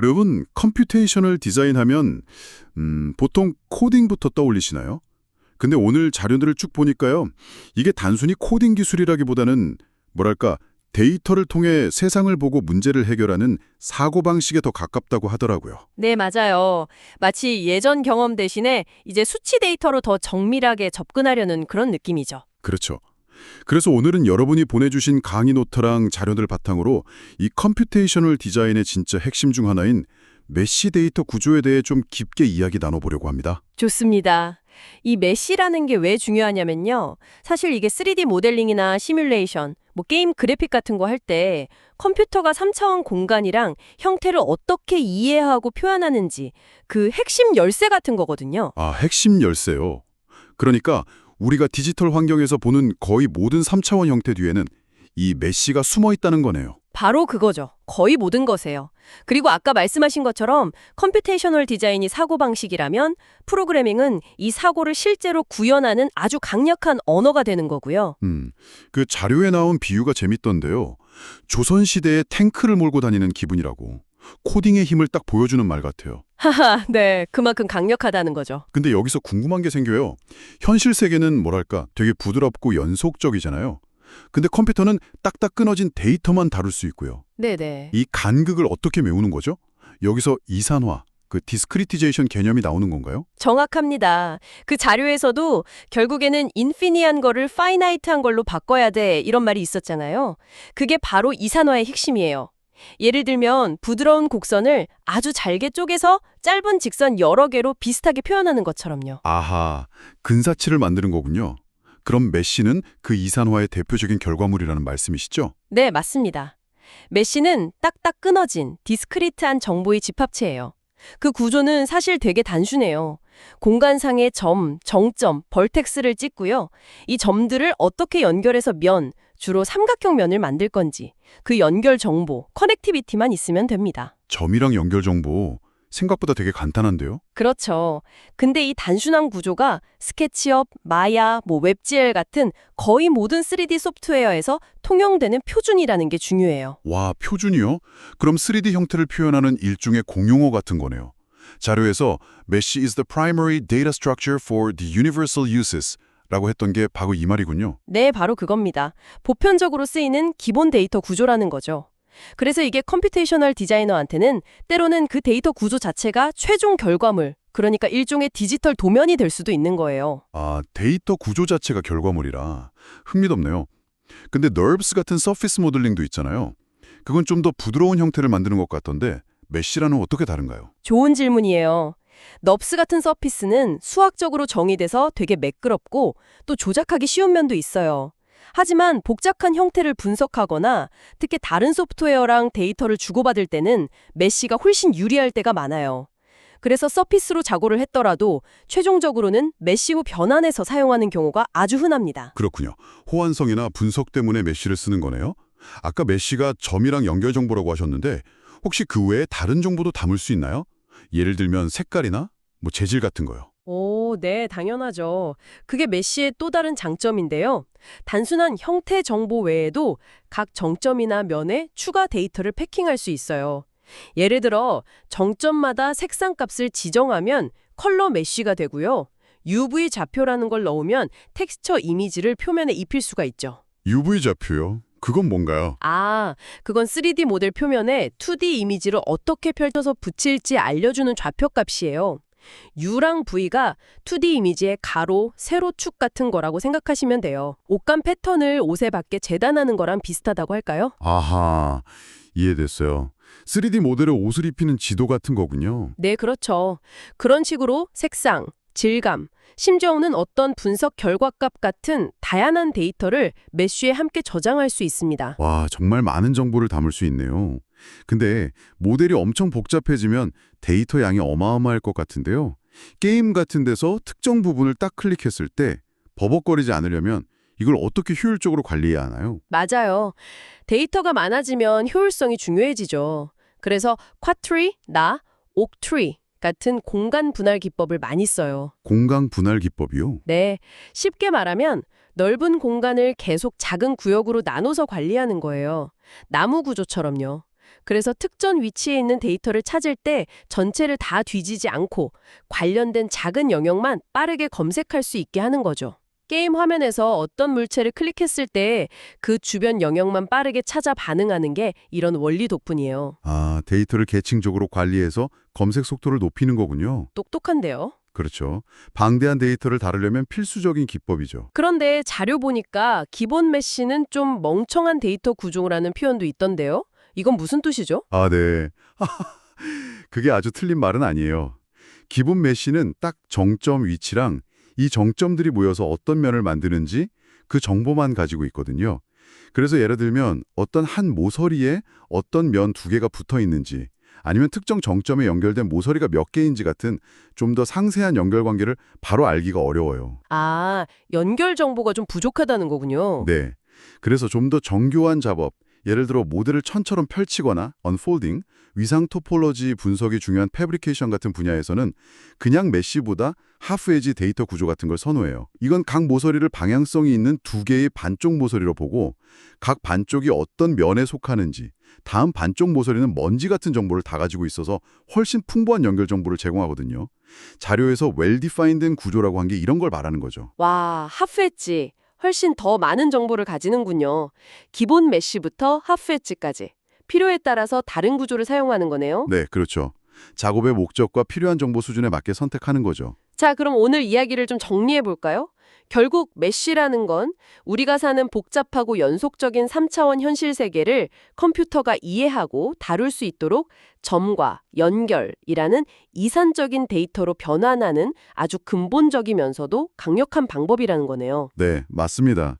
여러분, 컴퓨테이셔널 디자인하면 보통 코딩부터 떠올리시나요? 근데 오늘 자료들을 쭉 보니까요. 이게 단순히 코딩 기술이라기보다는 뭐랄까 데이터를 통해 세상을 보고 문제를 해결하는 사고방식에 더 가깝다고 하더라고요. 네, 맞아요. 마치 예전 경험 대신에 이제 수치 데이터로 더 정밀하게 접근하려는 그런 느낌이죠. 그렇죠. 그래서 오늘은 여러분이 보내주신 강의 노트랑 자료들 바탕으로 이 컴퓨테이셔널 디자인의 진짜 핵심 중 하나인 메쉬 데이터 구조에 대해 좀 깊게 이야기 나눠보려고 합니다. 좋습니다. 이 메쉬라는 게 왜 중요하냐면요. 사실 이게 3D 모델링이나 시뮬레이션, 게임 그래픽 같은 거 할 때 컴퓨터가 3차원 공간이랑 형태를 어떻게 이해하고 표현하는지 그 핵심 열쇠 같은 거거든요. 아, 핵심 열쇠요. 그러니까 우리가 디지털 환경에서 보는 거의 모든 3차원 형태 뒤에는 이 메쉬가 숨어 있다는 거네요. 바로 그거죠. 거의 모든 것이에요. 그리고 아까 말씀하신 것처럼 컴퓨테이셔널 디자인이 사고방식이라면 프로그래밍은 이 사고를 실제로 구현하는 아주 강력한 언어가 되는 거고요. 그 자료에 나온 비유가 재밌던데요. 조선시대에 탱크를 몰고 다니는 기분이라고. 코딩의 힘을 딱 보여주는 말 같아요. 하하, 네. 그만큼 강력하다는 거죠. 근데 여기서 궁금한 게 생겨요. 현실 세계는 뭐랄까 되게 부드럽고 연속적이잖아요. 근데 컴퓨터는 딱딱 끊어진 데이터만 다룰 수 있고요. 네네. 이 간극을 어떻게 메우는 거죠? 여기서 이산화, 그 디스크리티제이션 개념이 나오는 건가요? 정확합니다. 그 자료에서도 결국에는 인피니한 거를 파이나이트한 걸로 바꿔야 돼 이런 말이 있었잖아요. 그게 바로 이산화의 핵심이에요. 예를 들면 부드러운 곡선을 아주 잘게 쪼개서 짧은 직선 여러 개로 비슷하게 표현하는 것처럼요. 아하, 근사치를 만드는 거군요. 그럼 메쉬는 그 이산화의 대표적인 결과물이라는 말씀이시죠? 네, 맞습니다. 메쉬는 딱딱 끊어진 디스크리트한 정보의 집합체예요. 그 구조는 사실 되게 단순해요. 공간상의 점, 정점, 벌텍스를 찍고요. 이 점들을 어떻게 연결해서 면, 주로 삼각형 면을 만들 건지 그 연결 정보, 커넥티비티만 있으면 됩니다. 점이랑 연결 정보 생각보다 되게 간단한데요? 그렇죠. 근데 이 단순한 구조가 스케치업, 마야, 웹GL 같은 거의 모든 3D 소프트웨어에서 통용되는 표준이라는 게 중요해요. 와, 표준이요? 그럼 3D 형태를 표현하는 일종의 공용어 같은 거네요. 자료에서 Mesh is the primary data structure for the universal uses 라고 했던 게 바로 이 말이군요. 네, 바로 그겁니다. 보편적으로 쓰이는 기본 데이터 구조라는 거죠. 그래서 이게 컴퓨테이셔널 디자이너한테는 때로는 그 데이터 구조 자체가 최종 결과물, 그러니까 일종의 디지털 도면이 될 수도 있는 거예요. 아, 데이터 구조 자체가 결과물이라. 흥미롭네요. 근데 NURBS 같은 서피스 모델링도 있잖아요. 그건 좀 더 부드러운 형태를 만드는 것 같던데 메쉬랑은 어떻게 다른가요? 좋은 질문이에요. 넙스 같은 서피스는 수학적으로 정의돼서 되게 매끄럽고 또 조작하기 쉬운 면도 있어요. 하지만 복잡한 형태를 분석하거나 특히 다른 소프트웨어랑 데이터를 주고받을 때는 메쉬가 훨씬 유리할 때가 많아요. 그래서 서피스로 작업을 했더라도 최종적으로는 메쉬 후 변환해서 사용하는 경우가 아주 흔합니다. 그렇군요. 호환성이나 분석 때문에 메쉬를 쓰는 거네요. 아까 메쉬가 점이랑 연결 정보라고 하셨는데 혹시 그 외에 다른 정보도 담을 수 있나요? 예를 들면 색깔이나 재질 같은 거요. 오, 네, 당연하죠. 그게 메쉬의 또 다른 장점인데요. 단순한 형태 정보 외에도 각 정점이나 면에 추가 데이터를 패킹할 수 있어요. 예를 들어 정점마다 색상 값을 지정하면 컬러 메쉬가 되고요. UV 좌표라는 걸 넣으면 텍스처 이미지를 표면에 입힐 수가 있죠. UV 좌표요? 그건 뭔가요? 아, 그건 3D 모델 표면에 2D 이미지를 어떻게 펼쳐서 붙일지 알려주는 좌표값이에요. U랑 V가 2D 이미지의 가로, 세로축 같은 거라고 생각하시면 돼요. 옷감 패턴을 옷에 맞게 재단하는 거랑 비슷하다고 할까요? 아하, 이해됐어요. 3D 모델에 옷을 입히는 지도 같은 거군요. 네, 그렇죠. 그런 식으로 색상, 질감, 심지어는 어떤 분석 결과값 같은 다양한 데이터를 메쉬에 함께 저장할 수 있습니다. 와, 정말 많은 정보를 담을 수 있네요. 근데 모델이 엄청 복잡해지면 데이터 양이 어마어마할 것 같은데요. 게임 같은 데서 특정 부분을 딱 클릭했을 때 버벅거리지 않으려면 이걸 어떻게 효율적으로 관리해야 하나요? 맞아요. 데이터가 많아지면 효율성이 중요해지죠. 그래서 쿼트리, 옥트리 같은 공간 분할 기법을 많이 써요. 공간 분할 기법이요? 네, 쉽게 말하면 넓은 공간을 계속 작은 구역으로 나눠서 관리하는 거예요. 나무 구조처럼요. 그래서 특정 위치에 있는 데이터를 찾을 때 전체를 다 뒤지지 않고 관련된 작은 영역만 빠르게 검색할 수 있게 하는 거죠. 게임 화면에서 어떤 물체를 클릭했을 때 그 주변 영역만 빠르게 찾아 반응하는 게 이런 원리 덕분이에요. 아, 데이터를 계층적으로 관리해서 검색 속도를 높이는 거군요. 똑똑한데요? 그렇죠. 방대한 데이터를 다루려면 필수적인 기법이죠. 그런데 자료 보니까 기본 메쉬는 좀 멍청한 데이터 구조라는 표현도 있던데요? 이건 무슨 뜻이죠? 아, 네. 그게 아주 틀린 말은 아니에요. 기본 메쉬는 딱 정점 위치랑 이 정점들이 모여서 어떤 면을 만드는지 그 정보만 가지고 있거든요. 그래서 예를 들면 어떤 한 모서리에 어떤 면 두 개가 붙어 있는지 아니면 특정 정점에 연결된 모서리가 몇 개인지 같은 좀 더 상세한 연결관계를 바로 알기가 어려워요. 아, 연결 정보가 좀 부족하다는 거군요. 네. 그래서 좀 더 정교한 작업, 예를 들어 모델을 천처럼 펼치거나 언폴딩, 위상 토폴로지 분석이 중요한 패브리케이션 같은 분야에서는 그냥 메쉬보다 하프에지 데이터 구조 같은 걸 선호해요. 이건 각 모서리를 방향성이 있는 두 개의 반쪽 모서리로 보고 각 반쪽이 어떤 면에 속하는지, 다음 반쪽 모서리는 먼지 같은 정보를 다 가지고 있어서 훨씬 풍부한 연결 정보를 제공하거든요. 자료에서 well-defined 구조라고 한 게 이런 걸 말하는 거죠. 와, 하프 엣지. 훨씬 더 많은 정보를 가지는군요. 기본 메쉬부터 하프 엣지까지. 필요에 따라서 다른 구조를 사용하는 거네요. 네, 그렇죠. 작업의 목적과 필요한 정보 수준에 맞게 선택하는 거죠. 자, 그럼 오늘 이야기를 좀 정리해 볼까요? 결국 메쉬라는 건 우리가 사는 복잡하고 연속적인 3차원 현실 세계를 컴퓨터가 이해하고 다룰 수 있도록 점과 연결이라는 이산적인 데이터로 변환하는 아주 근본적이면서도 강력한 방법이라는 거네요. 네, 맞습니다.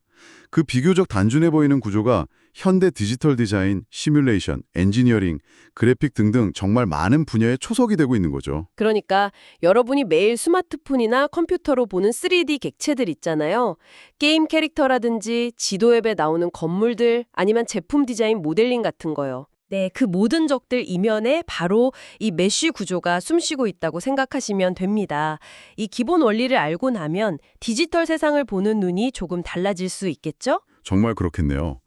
그 비교적 단순해 보이는 구조가 현대 디지털 디자인, 시뮬레이션, 엔지니어링, 그래픽 등등 정말 많은 분야에 초석이 되고 있는 거죠. 그러니까 여러분이 매일 스마트폰이나 컴퓨터로 보는 3D 객체들 있잖아요. 게임 캐릭터라든지 지도 앱에 나오는 건물들 아니면 제품 디자인 모델링 같은 거요. 네, 그 모든 적들 이면에 바로 이 메쉬 구조가 숨쉬고 있다고 생각하시면 됩니다. 이 기본 원리를 알고 나면 디지털 세상을 보는 눈이 조금 달라질 수 있겠죠? 정말 그렇겠네요.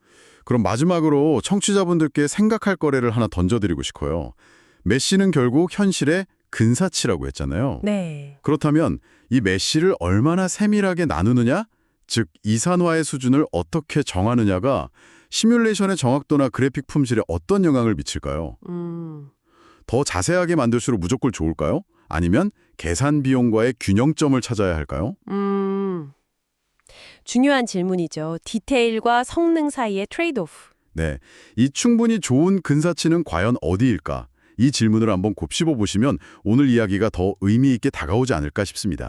그럼 마지막으로 청취자분들께 생각할 거래를 하나 던져드리고 싶어요. 메쉬는 결국 현실의 근사치라고 했잖아요. 네. 그렇다면 이 메쉬를 얼마나 세밀하게 나누느냐, 즉 이산화의 수준을 어떻게 정하느냐가 시뮬레이션의 정확도나 그래픽 품질에 어떤 영향을 미칠까요? 더 자세하게 만들수록 무조건 좋을까요? 아니면 계산 비용과의 균형점을 찾아야 할까요? 중요한 질문이죠. 디테일과 성능 사이의 트레이드오프. 네, 이 충분히 좋은 근사치는 과연 어디일까? 이 질문을 한번 곱씹어 보시면 오늘 이야기가 더 의미 있게 다가오지 않을까 싶습니다.